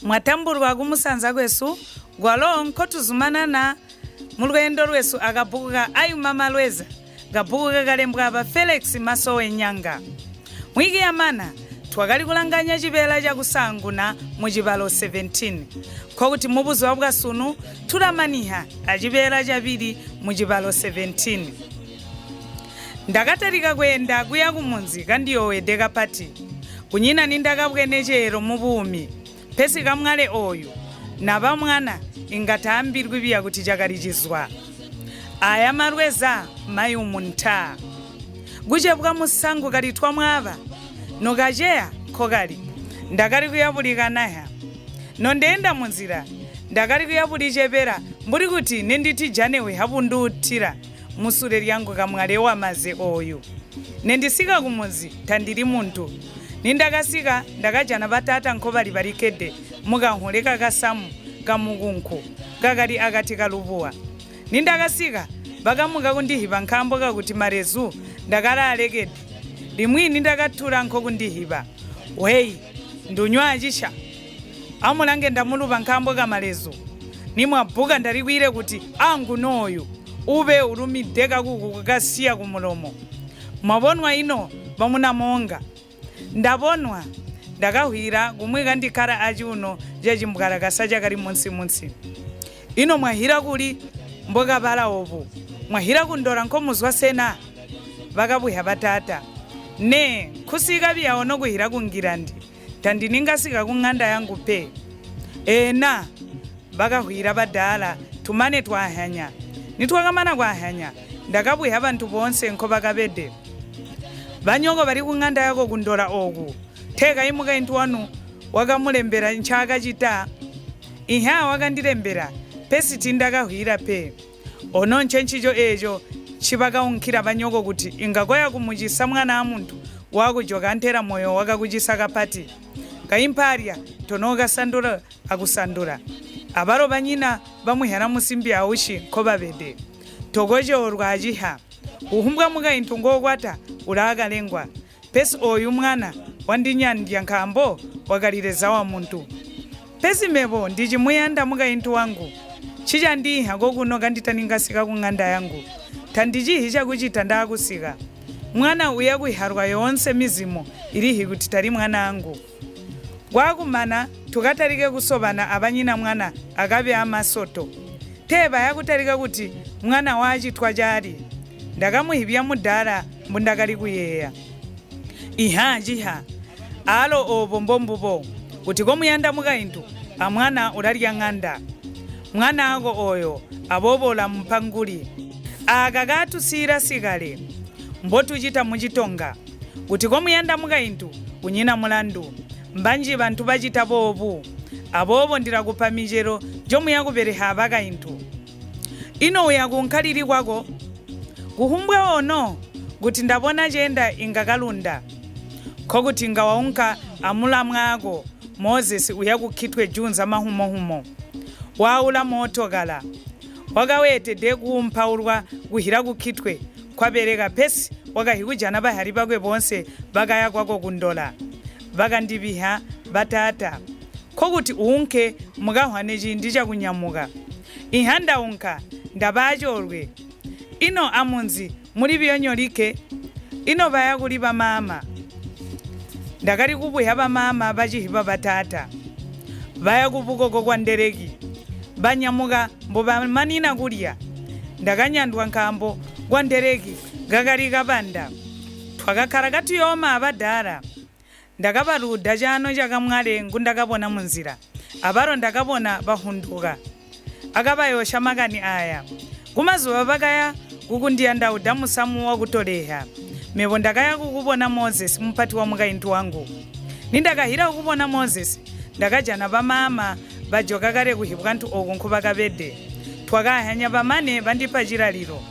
mwatambulwa Kumusanza kwesu gwalo nkotuzumana mulwendo lwesu akabuka ayu mama lweza gabuka kalembwa aba Felix Masowe Nyanga mwiki yamana twakali kulanganya chipela cha kusanguna mu Cibalo 17 kokuti mubuzi wa bwasunu tulamaniha achipela chabiri mu Cibalo 17 ndakatarika kwenda kuya kumunzi kandiyowedeka pati kunyina nindakabwene chero mubumi pesi kamwale oyu naba mwana ingatambirwe biya kuti chakalijizwa aya marweza mayu munta guchebwa musangu kalitwa mwaba nokajeya kokali ndakali kuyabulikanaya nondenda munzira ndakali kuyabulichepera mburi kuti nenditi janewe habundutira musure lyangu kamwale wamaze oyu nendisika kumunzi tandiri muntu nindakasika ndakajana batata nkobali balikede mukanholeka kasamu kamukunku kakali akati kalubuwa nindakasika bakamuka kundihiba nkhambo kakuti marezu ndakala alekede limwini ndakathula nkho kundihiba weyi ndunywa achisha amulange ndamulupa nkhambo kamalezu nimwabuka ndalikwire kuti angu noyu ube ulumideka kuku kukasiya kumulomo mwabonwa ino bamunamonga ndabonwa ndakahwira kumwika ndikhala achiuno jachimbwalakasa chakali munsi ino mwahira kuli mboka pala opo mwahira kundora nkhomuzwa sena bakabwiha batata ne khusika biyawo nokuhira kungirandi tandiningasika kung'anda yangu pe ena bakahwira badala tumane twahanya nitwakamana kwahanya ndakabwiha bantu bonse nkho bakabede banyoko bali kung'anda yako kundora oku theka imuka intu wanu wakamulembera nchaka chita iha wakandilembera pesi tindakahwira pe ono nchenchicho echo chipakaunkhira banyoko kuti ingakoya kumuchisa mwana wa munthu wakujoka nthera moyo wakakuchisaka pati kaimparya tonoka sandura akusandura abalo banyina bamwihera musimbi aushi nkho babede tokocho rwajiha uhumbwa muka inthu ngokwata ulakalengwa pesi oyu mwana wandinyandya nkhambo wakalileza wa munthu pesi mepo ndichimuyanda muka inthu wangu chichandiha kokuno kanditaningasika kung'anda yangu tandichihi chakuchita ndakusika mwana uya kuiharwa yonse mizimo ilihi kuti tali mwana angu kwakumana tukatarike kusobana abanyina mwana akabe amasoto teba yakutarika kuti mwana wachitwa chali ndakamuhibya mudala mbundakali kuyeya iha jiha alo obo mbombubo kuti komuyanda muka inthu amwana ulalya ng'anda mwana ako oyo abobola mpanguli akakatusira sikale mbotuchita muchitonga kuti komuyanda muka inthu kunyina mulandu mbanji bantu bachita bobu abobo ndirakupa michero jomuyakupereha abaka inthu ino uyakunkhaliri kwako kuhumbwe ono kuti ndabona chenda ingakalunda khokuti ngawaunka amulamwako Moses uyakukhithwe junza mahumohumo waula motokala wakawetede kumphaulwa kuhira kukhithwe kwabereka pesi wakahikujana bahali bakwe bonse bakaya kwako kundola bakandibiha batata khokuti unke mukahwane chindi chakunyamuka ihanda unka ndabacholwe ino amunzi muli byonyolike ino bayakuliba mama ndakali kubwiha bamama bachihiba batata bayakupukoko kwa ndereki banyamuka mbobamanina kulya ndakanyandwa nkhambo kwa ndereki gakali kapanda twakakhala katuyoma abadala ndakabaluda chano chakamwale ngundakabona munzira abaro ndakabona bahunduka akabayosha makani aya kumazuwa bakaya kukundiya ndauda musamu wakutoleha mepo ndakaya kukubona Moses mpati wa muka inthu wangu nindakahira kukubona Moses ndakajana bamama bajoka kale kuhibwa nthu oku nkho bakabede twakahanya bamane bandipa chiraliro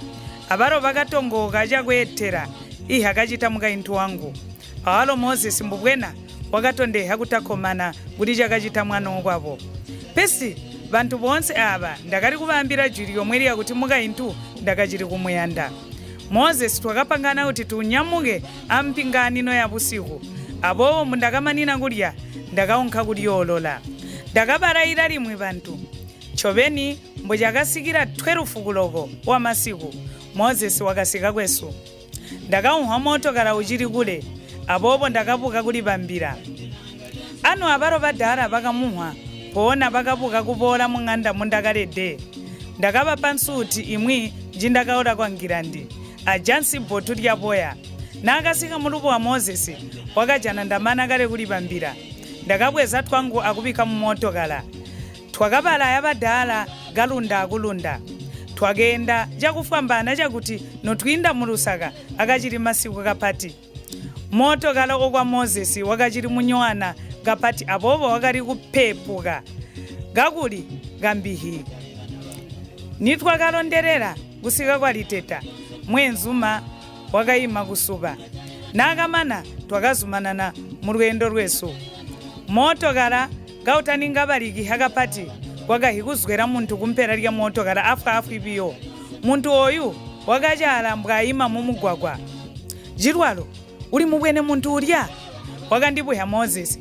abaro bakatongoka chakuethera iha kachita muka inthu wangu awalo Moses mbubwena wakatondeha kutakhomana kuti chakachita mwana okwapo pesi bantu bonse aba ndakali kubambira juri yomwe yakuti muka inthu ndakachiri kumuyanda Moses twakapangana kuti tunyamuke ampingani no yabusiku abowo mundakamanina kulya ndakaonkha kuti yolola ndakabarayira limwe bantu choveni mbo chakasikira 12 kuloko wa masiku Moses wakasika kwesu ndakauhwa motokala uchiri kule apopo ndakapuka kulipambira ano aparo padala pakamuhwa poona pakapuka kupola mung'anda mundakalede ndakapa pansuti imwi njindakaola kwangirandi ajansi botu lyapoya nakasika mulupo wa Moses wakajana ndamana kale kulipambira ndakabweza twangu akupika mumotokala twakapala yapadala galunda akulunda twagenda jakufambana chakuti notwinda mulusaka akachiri masiku kapati motokala okwa Moses wakachiri munyowana kapati apopo wakali kupepuka gakuli gambihi nitwakalonderera kusika kwaliteta mwenzuma wakayima kusupa nakamana twakazumanana mulwendo lwesu motokala gautaninga baliki hakapati wakahikuzwera muntu kumpera lya motokala afu ibiyo muntu oyu wakachala mbwayima mumugwagwa jirwalo uli mubwene muntu ulya wakandibuya Moses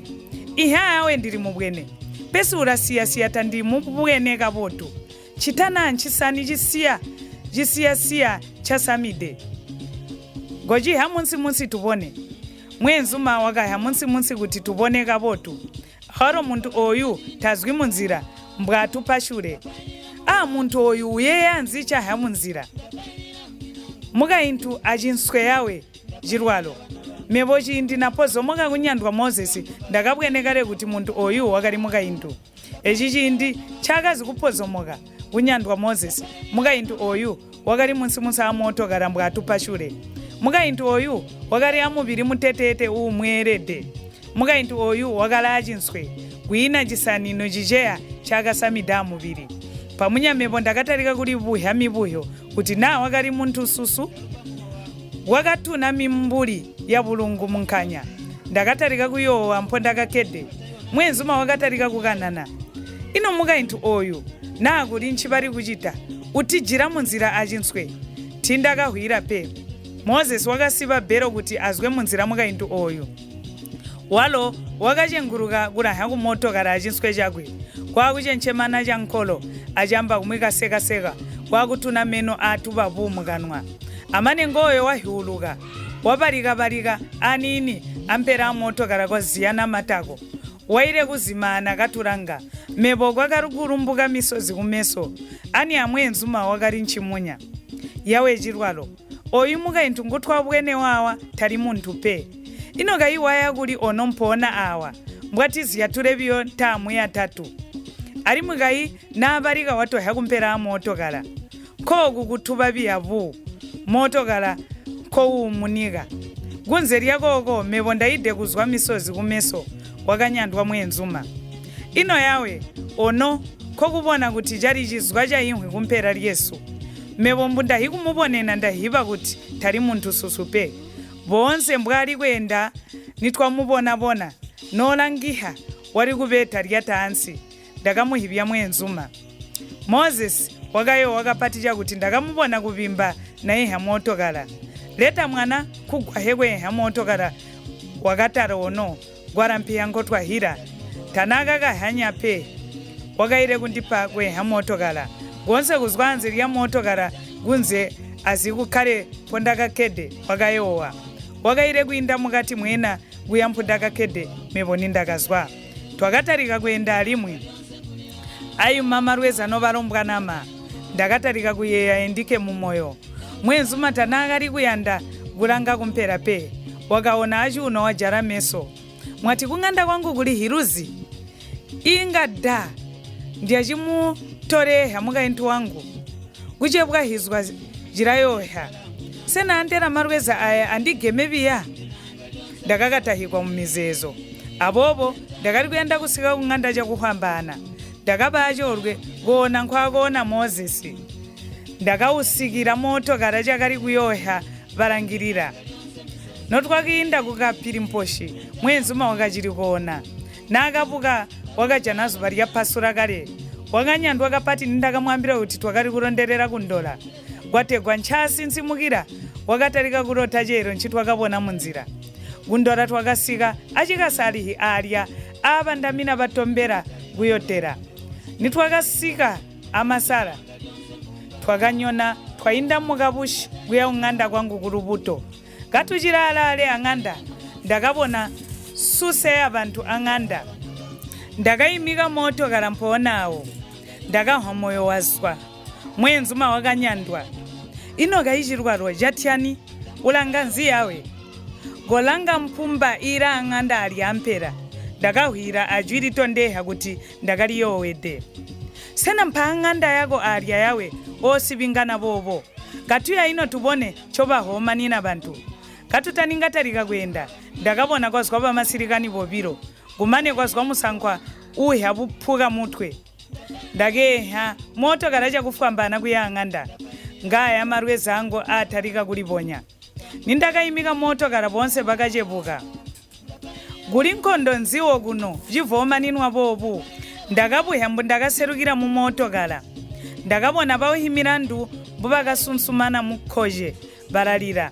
ihawe ndili mubwene pesi urasiyasiya tandi mubwene kabotu chitana nchisani chisiya chasamide goji hamunsi tubone mwenzuma wakaya munsi kuti tubone kabotu haro muntu oyu tazwi munzira mbwatu pashure muntu oyu uyeyanzi chaha munzira muka intu ajinswe yawe jirwalo mebo chindi napozo muka kunyandwa Moses ndakabwenekale kuti muntu oyu wakali muka intu echi chindi chakazi kupozomoka kunyandwa Moses muka intu oyu wakali munsi amotokala mbwatu pashure muka intu oyu wakali amubiri mutetete umwerede muka intu oyu wakala ajinswe kuina chisanino chicheya chakasamida mubiri pamunyamepo ndakatarika kuli buhya mibuhyo kuti na wakali muntu susu wakatuna mimbuli ya bulungu munkanya ndakatarika kuyowa mpo ndakakede mwenzuma wakatarika kukanana ino muka intu oyu nakuli nchipari kuchita utijira munzira achinswe tindakahwira pe Moses wakasiba bero kuti azwe munzira muka intu oyu walo wakachenguruka kulaha kumotokala achinswe chakwe kwakuchenchemana cha nkolo achamba kumwika sekaseka kwakutuna meno atu papumukanwa amane ngoyo wahiuluka wabalika anini ampera amotokala kwa ziyana matako waire kuzimana katuranga mebo kwakarugurumbuka misozi kumeso ani amwenzuma wakali nchimunya yawe chirwalo oyu muka intu ngutwabwene wawa tali muntu pe ino kayiwaya kuli ono mpona awa mbwatizi yatulebiyo ntamu ya tatu ali mukayi nabalika watoha kumpera amotokala koku kutuba biyabu motokala kowumunika gunze lyakoko mebo ndayide kuzwa misozi kumeso wakanyandwa mwenzuma ino yawe ono kokubona kuti chali chizwa cha imwe kumpera lyesu mebo ndahikumubonena ndahiba kuti tali muntu susupe bonse mbwali kwenda nitwamubonabona nolangiha wali kubeta lyatansi ndakamuhibya mwenzuma Moses wakayo wakapatija kuti ndakamubona kubimba naye hamotokala leta mwana kugwa hekwe hamotokala wakatara ono gwarampiya ngotwahira tanaka kahanya pe wakaire kundipa kwe hamotokala gonse kuzwanzi lya motokala gunze azikukale pondakakede wakayowa wakaire kuinda mukati mwena guyampundakakede meboni ndakazwa twakatarika kuenda alimwe ayu mama rweza novalombwanama ndakatarika kuyeya endike mumoyo mwenzuma tanaka ali kuyanda kulanga kumpera pe wakaona achiuno wajara meso mwati kung'anda kwangu kuli hiruzi inga da ndiachimutoreha muka intu wangu kuchepwa hizwa jirayoha sena antera marweza aya andigemebiya ndakakatahikwa mumizezo abobo ndakali kuyenda kusika kung'anda chakuhambana ndakabachorwe gona nkwakona Moses ndakausikira motokala chakali kuyoha varangirira notwakiinda kukapiri mposhi mwenzuma wakachiri kuona nakapuka wakajana zuva lyapasura kale wakanyandwa kapati nindakamwambira kuti twakali kuronderera kundola kwategwa nchasi nsimukira wakatarika kurota chero nchitwakapona munzira kundola twakasika achikasalihi alya ava ndamina vatombera guyotera nitwakasika amasala twakanyona twainda mukabushi guya ung'anda kwangu kurubuto katuchira alale ang'anda ndakabona suse abantu ang'anda ndakayimika moto kalamponawo ndakahwa moyo wazwa mwenzuma wakanyandwa ino kaichirwarwa jatyani ulanga nzi yawe golanga mpumba ira ang'anda ali ampera ndakahwira ajwiri tondeha kuti ndakaliyowede sena mpha ang'anda yako alya yawe osivingana bobo katuya ino tubone chobahoma nina bantu katutaningatalika kwenda ndakabona kwazwa pamasirikani bobiro gumane kwazwa musankwa uha buphuka mutwe ndakeha moto karacha kufambana kuya ang'anda ngaya marwe zango atalika kuliponya nindakayimika moto kara bonse bakachepuka guli nkhondo nziwo kuno jivoma ninwa bobu ndakabuya mbu ndakaserukira mu moto kala ndakabona bawuhimirandu bubakasunsumana mukhoje balalira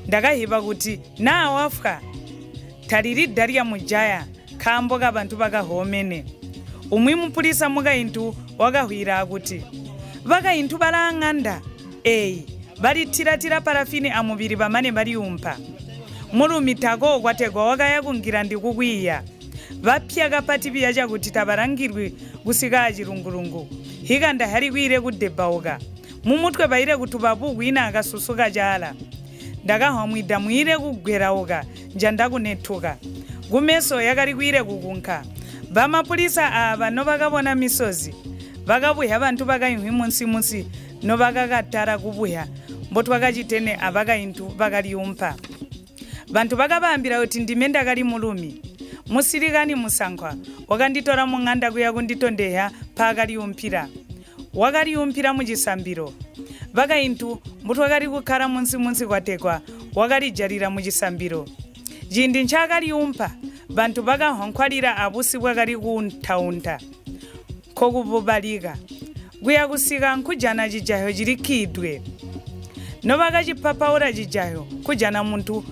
ndakahipa kuti nawo afwa taliri daria mujaya khambo ka bantu bakahomene umwi mupulisa mukaintu wakahwira akuti bakaintu bala ang'anda eyi balitiratira parafini amubiri bamane baliyumpha mulumitako kwategwa wakayakungira ndikukwiya bapya kapati piya chakuti tabarangirwe kusika achirungurungu hikanda hari kwire kudebauka mumutwe baire kutupa buku ina akasusuka chala ndakahwa mwida mwire kugwerauka njandakunethuka gumeso yakari kwire kukunkha bamapulisa aba no bakabona misozi bakabuya bantu bakayimwi munsi no bakakatara kubuya mbotwakachitene abakaintu bakaliyumpha bantu bakabambira kuti ndime ndakali mulumi musirikani musankwa wakanditora mung'anda kuya kunditondeha pakaliyumphira wakaliyumphira muchisambiro bakaintu mbuti wakali kukhala munsi kwatekwa wakalijalira muchisambiro jindi nchakaliyumpha bantu bakahonkhwalira abusi bwakali kunthaunta kokububalika kuya kusika nkujana jijayo jilikidwe no bakachiphapaura jijayo kujana muntu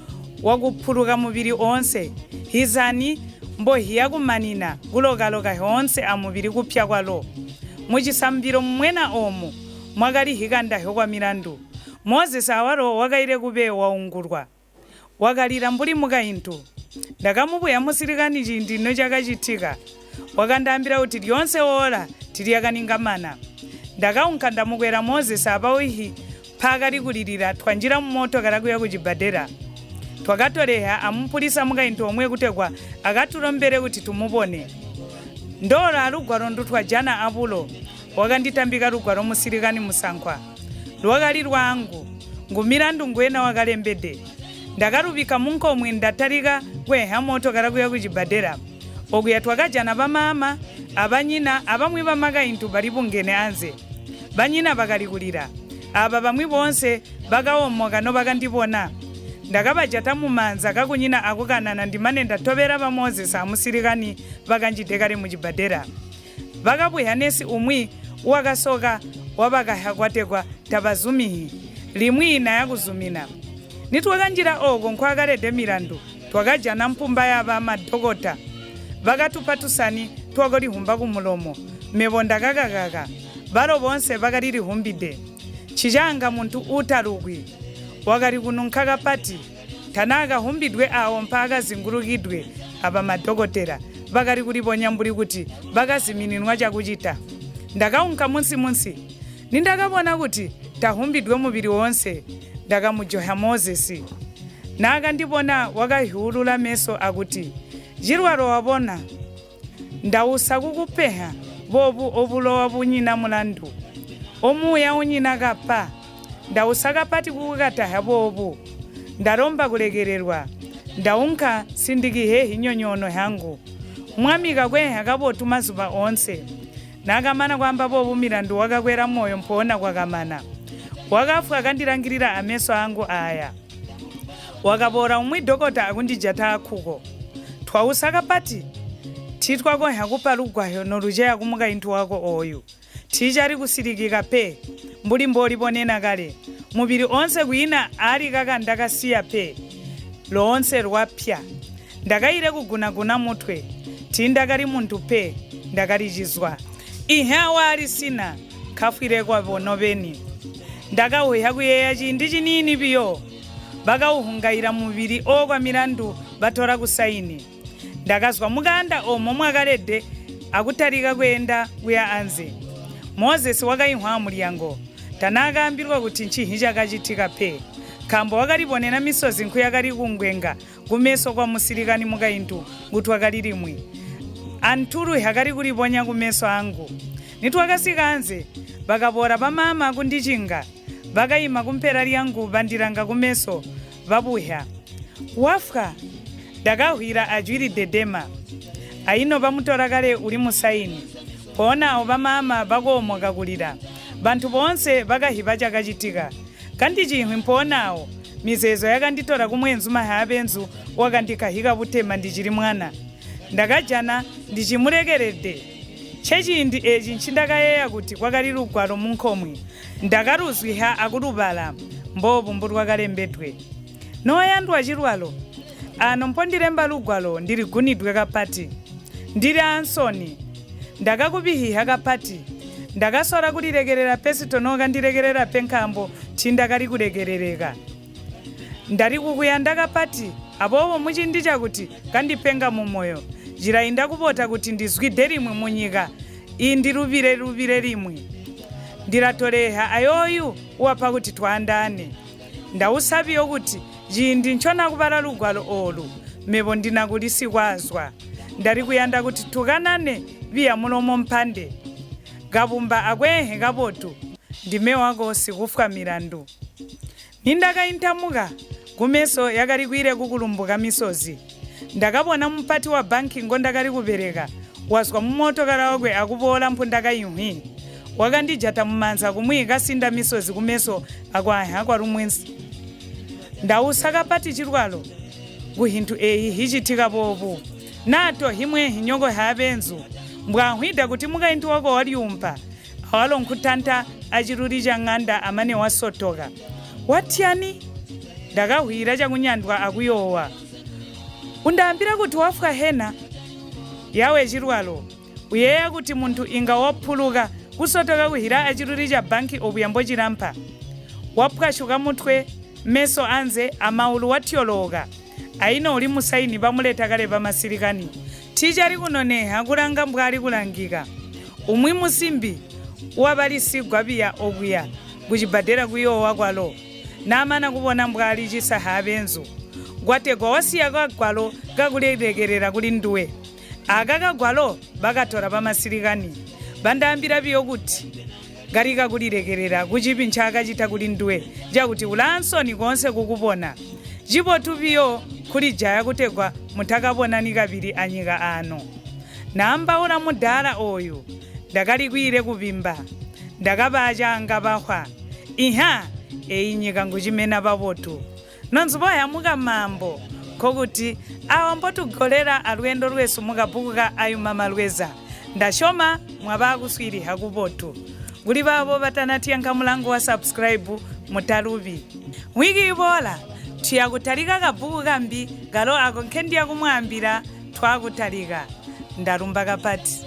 wakuphuluka mubiri onse hizani mbohiya kumanina kulokaloka honse amubiri kupya kwalo muchisambiro mwena omu mwakali hikandaho kwa milandu mozesi awaro wakaire kube waungurwa wakalira mbuli mukaintu ndakamubuya musirikani chindi no chakachitika wakandambira kuti lyonse ola tiliyakaningamana ndakaunka ndamukwera mozesi apawihi phakali kulirira twanjira mmoto kalakuya kuchibadera twakatoleha amupulisa mukaintu omwe kutekwa akatulombere kuti tumubone ndola lugwaro ndutwajana apulo wakanditambika lugwaro musirikani musankwa lwakali lwangu ngumilandu ngwena wakalembede ndakalupika munkomwe ndatalika kweha moto kalakuya kuchibadera okuya twakajana bamama abanyina abamwi bamakaintu balipo ngene anze banyina bakalikulira aba bamwi bonse bakawomoka no bakandibona ndakabajata mumanza kakunyina akukanana ndimane ndatobera ba mozesi amusirikani bakanjidekale muchibadera bakabuya nesi umwi wakasoka wabakaha kwatekwa tabazumihi limwi ina yakuzumina nitwakanjira oko nkwakalede milandu twakajana mpumba yaba madokota bakatupatusani twakolihumba kumulomo mebo ndakakakaka balo bonse bakalilihumbide chijanga muntu utalukwi wakali kununkha pati tanaka humbidwe awo mpaka zingurukidwe aba madokotera bakali kuliponya mbuli kuti bakaziminirwa chakuchita ndakaunka munsi nindakabona kuti tahumbidwe mubiri wonse ndakamujoha mozesi nakandibona wakahulula meso akuti jirwaro wabona ndausa kukupeha bobu obulowa bunyina mulandu omuya unyina kapa ndausaka pati kukataha bobu ndaromba kulekererwa ndaunka sindikihe hinyonyono yangu mwamika kweha kabotu mazuba onse nakamana kwamba bobu milandu wakakwera moyo mpona kwakamana wakafu akandilangirira ameso angu aya wakabora umwi dokota akundijata akhuko twausaka pati titwako hakupa lugwayo nolujeya kumuka intu wako oyu tichari kusirikika pe mbuli mboli bonena kale mubiri onse kuina ali kaka ndakasiya pe lonse lwapya ndakaire kugunaguna mutwe tindakali muntu pe ndakarijizwa ihe wali sina khafwire kwa bonoveni ndakauya kuyeya chindi chinini piyo vakauhungaira muviri okwa milandu vatora kusaini ndakazwa mukanda omo mwakalede akutarika kuenda kuya anze mozesi wakaihwa mulyango tanakambirwa kuti nchihi chakachitika phe khambo wakalibonera misozi nkhu yakali kungwenga kumeso kwa musilikani mukaintu kuti wakalilimwi antulu hakali kuliponya kumeso angu nitu wakasika anze vakapora pamama kundichinga vakayima kumphera lyangu vandilanga kumeso vabuya wafika ndakahwira ajwiri dedema aino pamutora kale uli musaini poonawo pamama vakuomoka kulira vanthu ponse vakahipa chakachitika kandi chihwi mpoonawo mizezo yakanditora kumwenzu mahapenzu wakandikahika putema ndichili mwana ndakajana ndichimulekerede chechindi echi nchindakayeya kuti kwakali lugwalo munkhomwe ndakaruzwiha akulupala mbovu mbuti wakalembedwe noyandwa chilwalo ano mpondilemba lugwalo ndiligunidwe kapati ndili ansoni ndakakupihiha kapati ndakasola kulilekerera pesito nokandilekerera penkhambo chindakali kulekerereka ndali kukuyanda kapati apopo muchindi chakuti kandipenga mumoyo jira indakupota kuti ndizwide limwe munyika indilupire limwe ndilatoleha ayoyu wapa kuti twandane ndausapiyo kuti jindi nchona kupala lugwalo olu mepo ndinakulisikwazwa ndali kuyanda kuti tukanane viya mulomo mphande kapumba akwehe kapotu ndimewako sikufwa milandu nindakainthamuka kumeso yakali kuire kukulumbuka misozi ndakapona mpati wa banki ngondakali kupereka wazwa mumotokala wakwe akupola mphundakayimwi wakandijata mumanza kumwika sinda misozi kumeso akwaha kwa rumwensi ndausaka pati chilwalo kuhinthu eyi hichitika popo nato himwe hinyoko hapenzu mbwahwida kuti mukainthu wako waliumpa awalo nkhutantha achiluli cha ng'anda amane wasotoka watyani ndakahwira chakunyandwa akuyowa undambira kuti wafwa hena yawe chilwalo uyeya kuti munthu inga waphuluka kusotoka kuhira achiluli cha banki obuyambo chilampa wapwashuka muthwe meso anze amaulu watyoloka aino uli musaini pamuleta kale pamasilikani tichali kunoneha kulanga mbwali kulangika umwi musimbi wapalisigwa piya okuya kuchibadera kuyowa kwalo namana kupona mbwali chisahapenzu gwategwa wasiya kagwalo kakulekerera kuli nduwe aka kagwalo bakatora pamasilikani bandambira piyo kuti galika kulilekerera kuchipi nchakachita kuli nduwe jakuti ulansoni konse kukupona jipotu piyo kuli jaya kutegwa muthakaponani kapiri anyika ano namba ula mudala oyu ndakalikwire kupimba ndakapacha angapahwa iha eyinyika nguchimena papotu nonzipoya mukamambo kokuti awa mbotugolera alwendo lwesu mukapukuka ayumama lweza ndashoma mwapakuswiriha kupotu kuli papo patanatiyankha mulango wa subscribe mutalupi wiki ipola tiyakutalika kabuku kambi galo ako nkhendiya kumwambira twakutalika ndarumba kapati